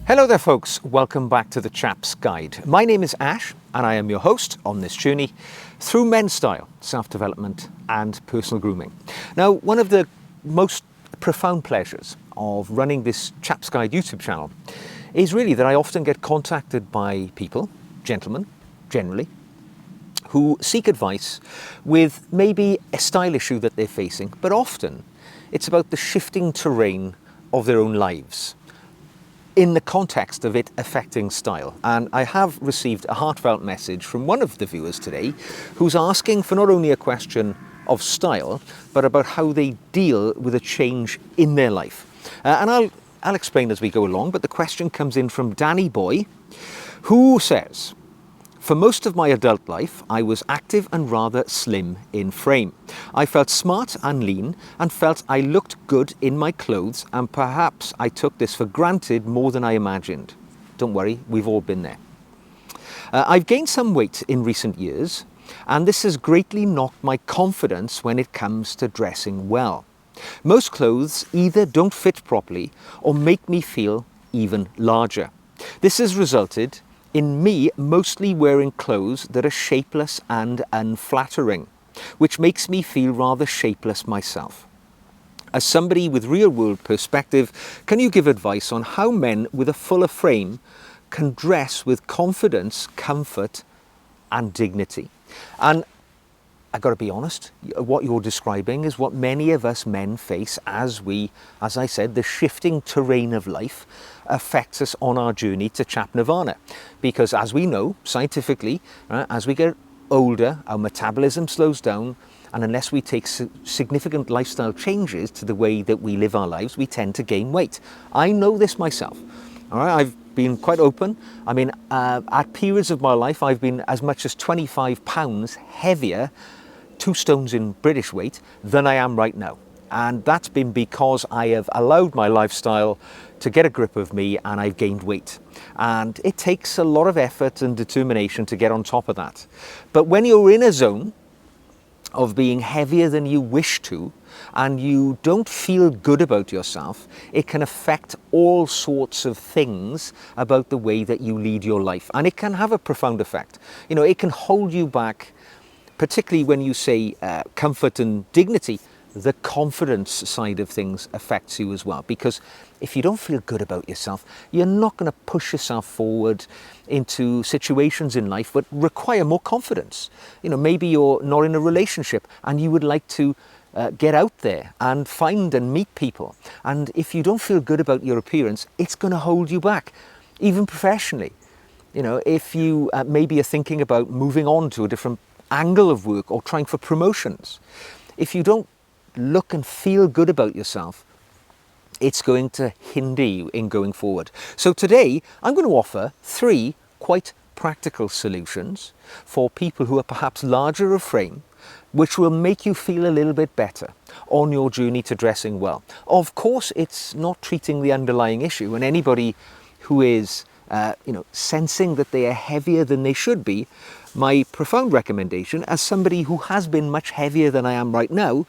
Hello there folks, welcome back to the Chap's Guide. My name is Ash and I am your host on this journey through men's style, self-development and personal grooming. Now, one of the most profound pleasures of running this Chap's Guide YouTube channel is really that I often get contacted by people, gentlemen generally, who seek advice with maybe a style issue that they're facing, but often it's about the shifting terrain of their own lives in the context of it affecting style. And I have received a heartfelt message from one of the viewers today who's asking for not only a question of style, but about how they deal with a change in their life. And I'll explain as we go along, but the question comes in from Danny Boy, who says, "For most of my adult life, I was active and rather slim in frame. I felt smart and lean and felt I looked good in my clothes, and perhaps I took this for granted more than I imagined." Don't worry, we've all been there. I've gained some weight in recent years, and this has greatly knocked my confidence when it comes to dressing well. Most clothes either don't fit properly or make me feel even larger. This has resulted in me mostly wearing clothes that are shapeless and unflattering, which makes me feel rather shapeless myself. As somebody with real-world perspective, can you give advice on how men with a fuller frame can dress with confidence, comfort and dignity? And I got to be honest, what you're describing is what many of us men face as I said, the shifting terrain of life affects us on our journey to Chap Nirvana. Because as we know, scientifically, as we get older, our metabolism slows down, and unless we take significant lifestyle changes to the way that we live our lives, we tend to gain weight. I know this myself. All right, I've been quite open. I mean, at periods of my life, I've been as much as 25 pounds heavier, 2 stones in British weight, than I am right now. And that's been because I have allowed my lifestyle to get a grip of me and I've gained weight. And it takes a lot of effort and determination to get on top of that. But when you're in a zone of being heavier than you wish to, and you don't feel good about yourself, it can affect all sorts of things about the way that you lead your life. And it can have a profound effect. You know, it can hold you back, particularly when you say comfort and dignity. The confidence side of things affects you as well, because if you don't feel good about yourself, you're not going to push yourself forward into situations in life that require more confidence. You know, maybe you're not in a relationship and you would like to get out there and find and meet people. And if you don't feel good about your appearance, it's going to hold you back, even professionally. You know, if you maybe are thinking about moving on to a different angle of work or trying for promotions, if you don't look and feel good about yourself, it's going to hinder you in going forward. So today I'm going to offer 3 quite practical solutions for people who are perhaps larger of frame, which will make you feel a little bit better on your journey to dressing well. Of course, it's not treating the underlying issue, and anybody who is sensing that they are heavier than they should be, my profound recommendation as somebody who has been much heavier than I am right now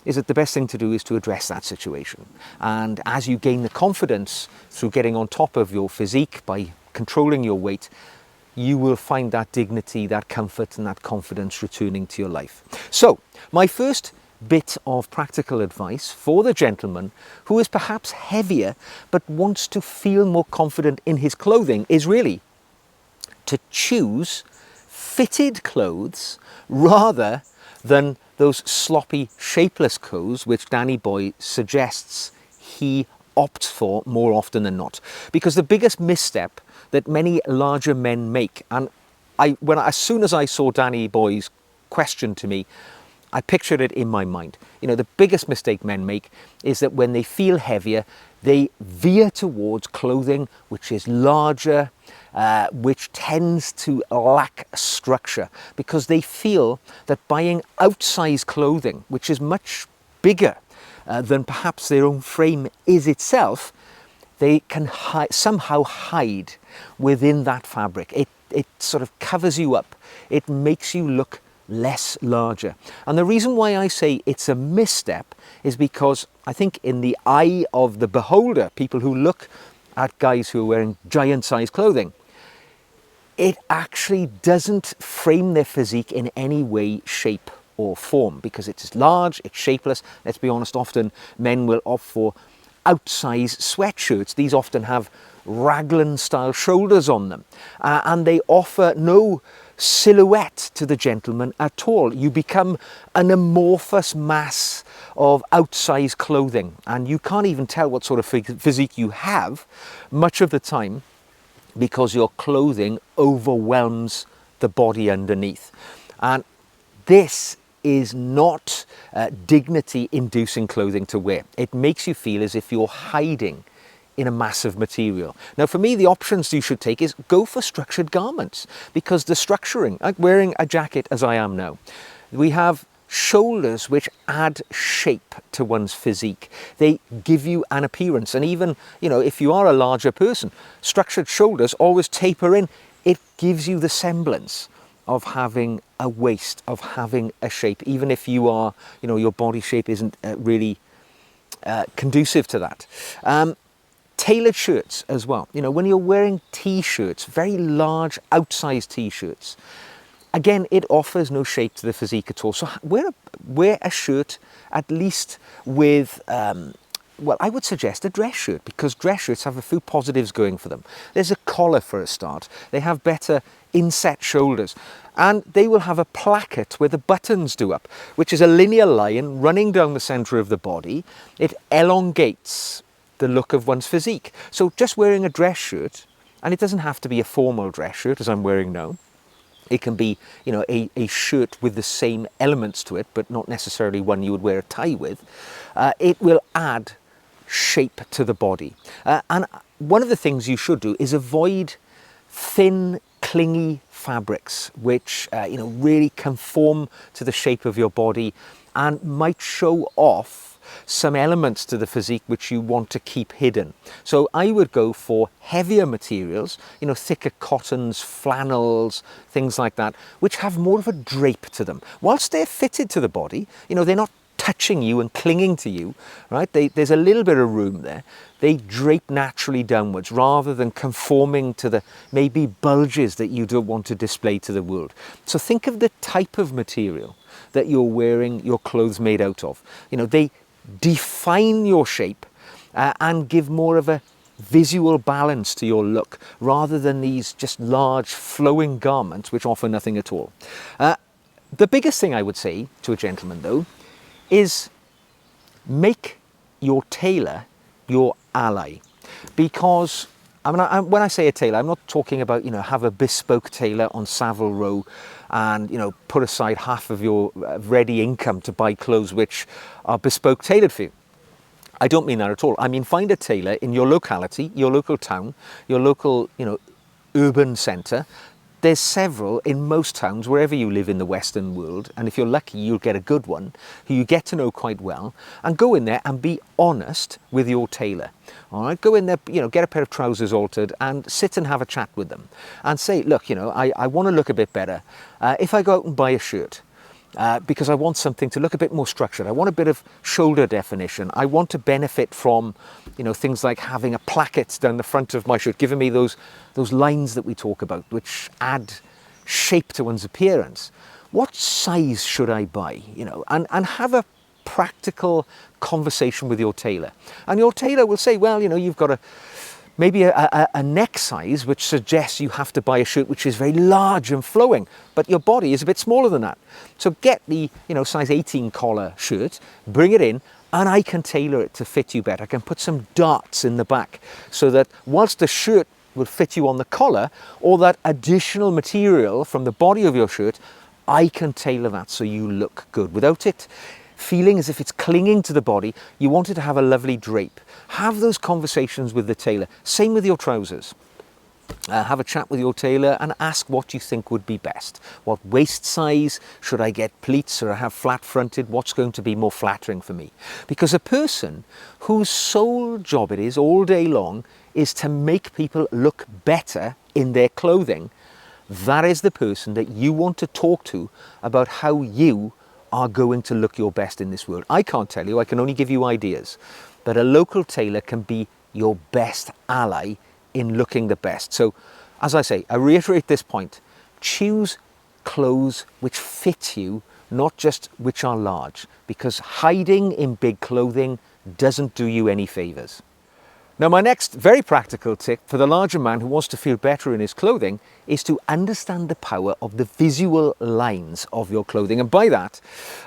is that the best thing to do is to address that situation. And as you gain the confidence through getting on top of your physique by controlling your weight, you will find that dignity, that comfort and that confidence returning to your life. So my first bit of practical advice for the gentleman who is perhaps heavier but wants to feel more confident in his clothing is really to choose fitted clothes rather than those sloppy, shapeless clothes which Danny Boy suggests he opts for more often than not. Because the biggest misstep that many larger men make, and as soon as I saw Danny Boy's question to me, I pictured it in my mind. You know, the biggest mistake men make is that when they feel heavier, they veer towards clothing which is larger, which tends to lack structure, because they feel that buying outsized clothing, which is much bigger than perhaps their own frame is itself, they can somehow hide within that fabric. It sort of covers you up. It makes you look less larger. And the reason why I say it's a misstep is because I think in the eye of the beholder, people who look at guys who are wearing giant size clothing, it actually doesn't frame their physique in any way, shape or form, because it's large, it's shapeless. Let's be honest, often men will opt for outsized sweatshirts. These often have raglan style shoulders on them, and they offer no silhouette to the gentleman at all. You become an amorphous mass of outsized clothing, and you can't even tell what sort of physique you have much of the time, because your clothing overwhelms the body underneath. And this is not dignity-inducing clothing to wear. It makes you feel as if you're hiding in a massive material. Now, for me, the options you should take is go for structured garments, because the structuring, like wearing a jacket as I am now, we have shoulders which add shape to one's physique. They give you an appearance, and even, you know, if you are a larger person, structured shoulders always taper in. It gives you the semblance of having a waist, of having a shape, even if you are, you know, your body shape isn't really conducive to that. Tailored shirts as well. You know, when you're wearing t-shirts, very large, outsized t-shirts, again, it offers no shape to the physique at all. So wear a shirt at least with, well, I would suggest a dress shirt, because dress shirts have a few positives going for them. There's a collar for a start. They have better inset shoulders, and they will have a placket where the buttons do up, which is a linear line running down the centre of the body. It elongates the look of one's physique. So just wearing a dress shirt, and it doesn't have to be a formal dress shirt as I'm wearing now. It can be, you know, a shirt with the same elements to it, but not necessarily one you would wear a tie with. It will add shape to the body. And one of the things you should do is avoid thin, clingy fabrics, which, you know, really conform to the shape of your body and might show off some elements to the physique which you want to keep hidden. So I would go for heavier materials, you know, thicker cottons, flannels, things like that, which have more of a drape to them. Whilst they're fitted to the body, you know, they're not touching you and clinging to you, right? There's a little bit of room there. They drape naturally downwards rather than conforming to the maybe bulges that you don't want to display to the world. So think of the type of material that you're wearing your clothes made out of. You know, they define your shape and give more of a visual balance to your look, rather than these just large flowing garments which offer nothing at all. The biggest thing I would say to a gentleman, though, is make your tailor your ally. Because I mean, when I say a tailor, I'm not talking about, you know, have a bespoke tailor on Savile Row and, you know, put aside half of your ready income to buy clothes which are bespoke tailored for you. I don't mean that at all. I mean, find a tailor in your locality, your local town, your local, you know, urban centre. There's several in most towns, wherever you live in the Western world, and if you're lucky, you'll get a good one who you get to know quite well, and go in there and be honest with your tailor. All right, go in there, you know, get a pair of trousers altered and sit and have a chat with them and say, look, you know, I want to look a bit better. If I go out and buy a shirt, because I want something to look a bit more structured. I want a bit of shoulder definition. I want to benefit from, you know, things like having a placket down the front of my shirt, giving me those lines that we talk about, which add shape to one's appearance. What size should I buy? You know, and have a practical conversation with your tailor. And your tailor will say, well, you know, you've got maybe a neck size which suggests you have to buy a shirt which is very large and flowing, but your body is a bit smaller than that. So get the, you know, size 18 collar shirt, bring it in, and I can tailor it to fit you better. I can put some darts in the back so that whilst the shirt will fit you on the collar, or that additional material from the body of your shirt, I can tailor that so you look good. Without it feeling as if it's clinging to the body, you want it to have a lovely drape. Have those conversations with the tailor. Same with your trousers. Have a chat with your tailor and ask what you think would be best. What waist size? Should I get pleats or have flat fronted? What's going to be more flattering for me? Because a person whose sole job it is all day long is to make people look better in their clothing, that is the person that you want to talk to about how you are going to look your best in this world. I can't tell you, I can only give you ideas. But a local tailor can be your best ally in looking the best. So, as I say, I reiterate this point, choose clothes which fit you, not just which are large, because hiding in big clothing doesn't do you any favours. Now, my next very practical tip for the larger man who wants to feel better in his clothing is to understand the power of the visual lines of your clothing. And by that,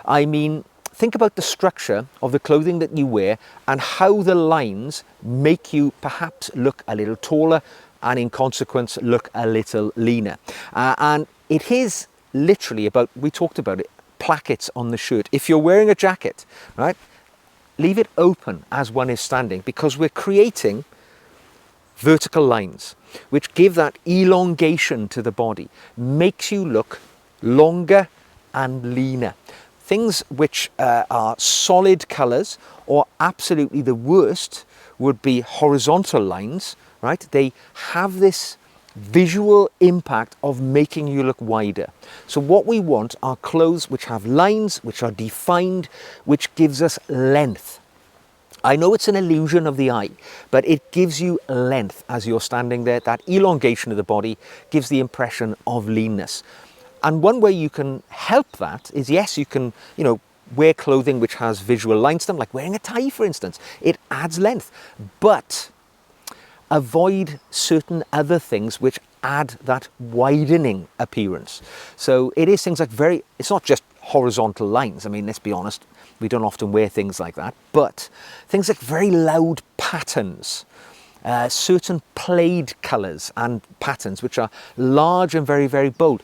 I mean, think about the structure of the clothing that you wear and how the lines make you perhaps look a little taller and in consequence look a little leaner. And it is literally about, we talked about it, plackets on the shirt. If you're wearing a jacket, right, leave it open as one is standing, because we're creating vertical lines which give that elongation to the body, makes you look longer and leaner. Things which are solid colours, or absolutely the worst would be horizontal lines, right? They have this visual impact of making you look wider. So what we want are clothes which have lines, which are defined, which gives us length. I know it's an illusion of the eye, but it gives you length as you're standing there. That elongation of the body gives the impression of leanness. And one way you can help that is, yes, you can, wear clothing which has visual lines to them, like wearing a tie, for instance. It adds length, but avoid certain other things which add that widening appearance. So it is things like it's not just horizontal lines. I mean, let's be honest, we don't often wear things like that, but things like very loud patterns, certain plaid colours and patterns which are large and very, very bold,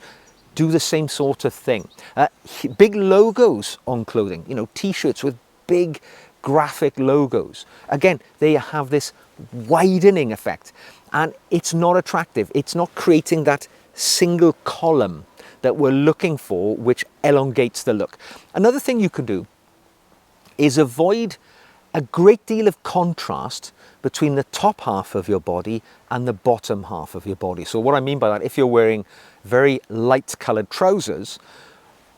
do the same sort of thing. Big logos on clothing, t-shirts with big graphic logos. Again, they have this widening effect, and it's not attractive. It's not creating that single column that we're looking for, which elongates the look. Another thing you can do is avoid a great deal of contrast between the top half of your body and the bottom half of your body. So what I mean by that, if you're wearing very light coloured trousers,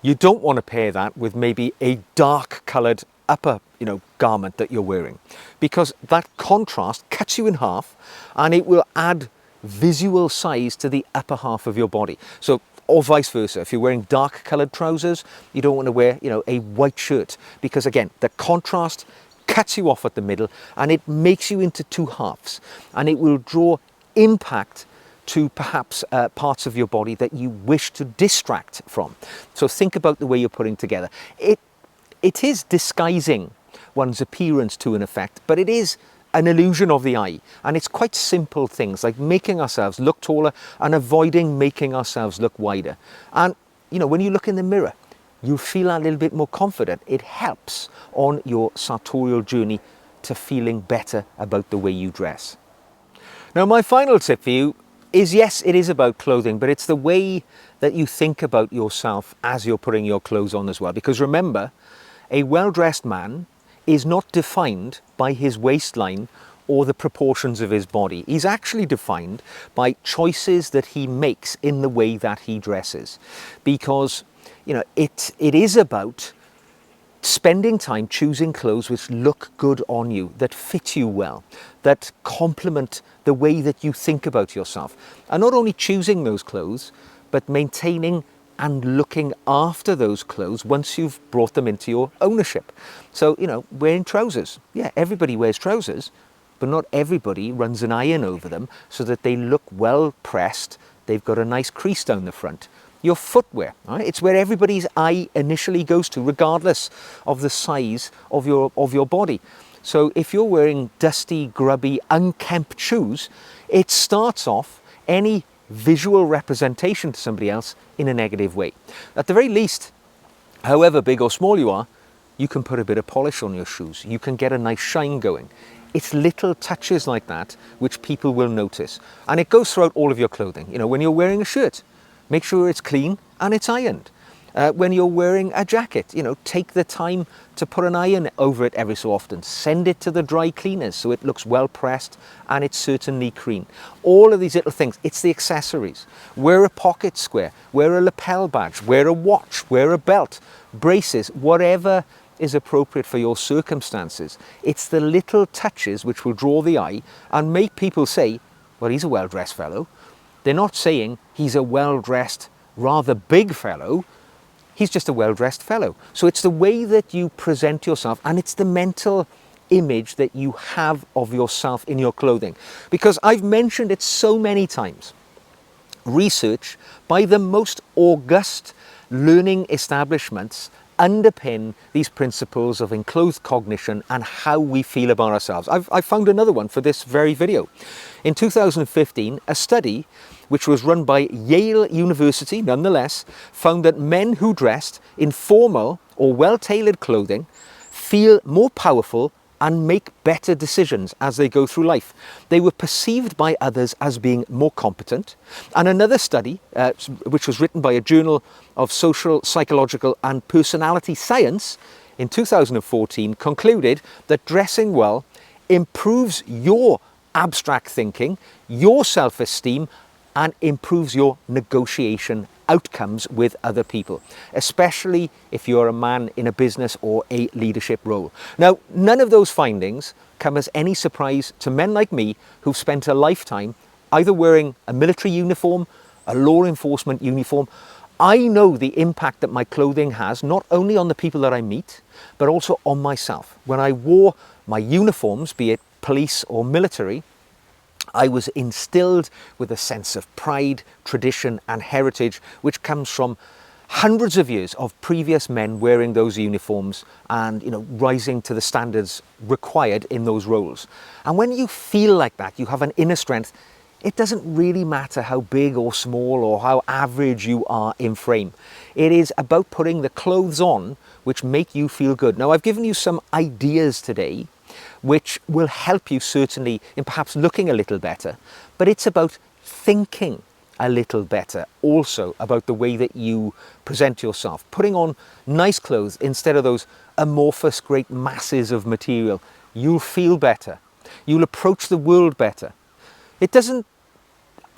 you don't want to pair that with maybe a dark coloured upper garment that you're wearing, because that contrast cuts you in half and it will add visual size to the upper half of your body. So, or vice versa, if you're wearing dark coloured trousers, you don't want to wear a white shirt, because again, the contrast cuts you off at the middle and it makes you into two halves, and it will draw impact to perhaps parts of your body that you wish to distract from. So think about the way you're putting together. It is disguising one's appearance to an effect, but it is an illusion of the eye. And it's quite simple things like making ourselves look taller and avoiding making ourselves look wider. And, when you look in the mirror, you feel a little bit more confident. It helps on your sartorial journey to feeling better about the way you dress. Now, my final tip for you is, yes, it is about clothing, but it's the way that you think about yourself as you're putting your clothes on as well. Because remember, a well-dressed man is not defined by his waistline or the proportions of his body. He's actually defined by choices that he makes in the way that he dresses. Because, it is about spending time choosing clothes which look good on you, that fit you well, that complement the way that you think about yourself. And not only choosing those clothes, but maintaining and looking after those clothes once you've brought them into your ownership. So, wearing trousers. Yeah, everybody wears trousers, but not everybody runs an iron over them so that they look well pressed. They've got a nice crease down the front. Your footwear, right? It's where everybody's eye initially goes to, regardless of the size of your body. So if you're wearing dusty, grubby, unkempt shoes, it starts off any visual representation to somebody else in a negative way. At the very least, however big or small you are, you can put a bit of polish on your shoes. You can get a nice shine going. It's little touches like that which people will notice. And it goes throughout all of your clothing. When you're wearing a shirt, make sure it's clean and it's ironed. When you're wearing a jacket, take the time to put an iron over it every so often. Send it to the dry cleaners so it looks well pressed and it's certainly clean. All of these little things, it's the accessories. Wear a pocket square, wear a lapel badge, wear a watch, wear a belt, braces, whatever is appropriate for your circumstances. It's the little touches which will draw the eye and make people say, well, he's a well-dressed fellow. They're not saying he's a well-dressed, rather big fellow. He's just a well-dressed fellow. So it's the way that you present yourself, and it's the mental image that you have of yourself in your clothing. Because I've mentioned it so many times. Research by the most august learning establishments underpin these principles of enclosed cognition and how we feel about ourselves. I've found another one for this very video. In 2015, a study which was run by Yale University, nonetheless, found that men who dressed in formal or well-tailored clothing feel more powerful and make better decisions as they go through life. They were perceived by others as being more competent. And another study, which was written by a journal of social, psychological and personality science in 2014, concluded that dressing well improves your abstract thinking, your self-esteem, and improves your negotiation outcomes with other people, especially if you're a man in a business or a leadership role. Now, none of those findings come as any surprise to men like me who've spent a lifetime either wearing a military uniform, a law enforcement uniform. I know the impact that my clothing has, not only on the people that I meet, but also on myself. When I wore my uniforms, be it police or military, I was instilled with a sense of pride, tradition and heritage, which comes from hundreds of years of previous men wearing those uniforms and, rising to the standards required in those roles. And when you feel like that, you have an inner strength, it doesn't really matter how big or small or how average you are in frame. It is about putting the clothes on which make you feel good. Now, I've given you some ideas today which will help you certainly in perhaps looking a little better, but it's about thinking a little better also about the way that you present yourself, putting on nice clothes instead of those amorphous great masses of material. You'll feel better, you'll approach the world better. It doesn't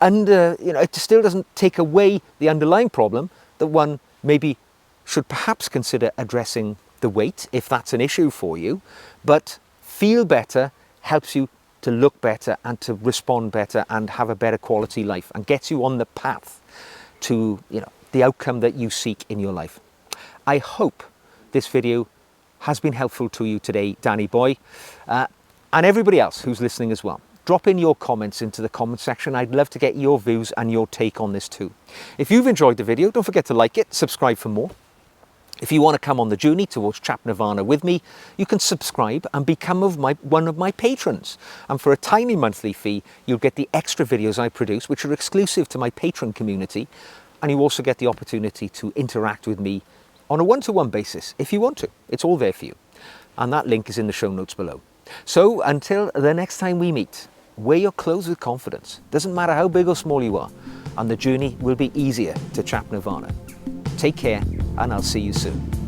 it still doesn't take away the underlying problem that one maybe should perhaps consider addressing the weight if that's an issue for you, but feel better helps you to look better and to respond better and have a better quality life and gets you on the path to the outcome that you seek in your life. I hope this video has been helpful to you today, Danny boy, and everybody else who's listening as well. Drop in your comments into the comment section. I'd love to get your views and your take on this too. If you've enjoyed the video, don't forget to like it, subscribe for more. If you want to come on the journey towards Chap Nirvana with me, you can subscribe and become one of my patrons. And for a tiny monthly fee, you'll get the extra videos I produce, which are exclusive to my patron community. And you also get the opportunity to interact with me on a one-to-one basis if you want to. It's all there for you. And that link is in the show notes below. So until the next time we meet, wear your clothes with confidence. Doesn't matter how big or small you are. And the journey will be easier to Chap Nirvana. Take care, and I'll see you soon.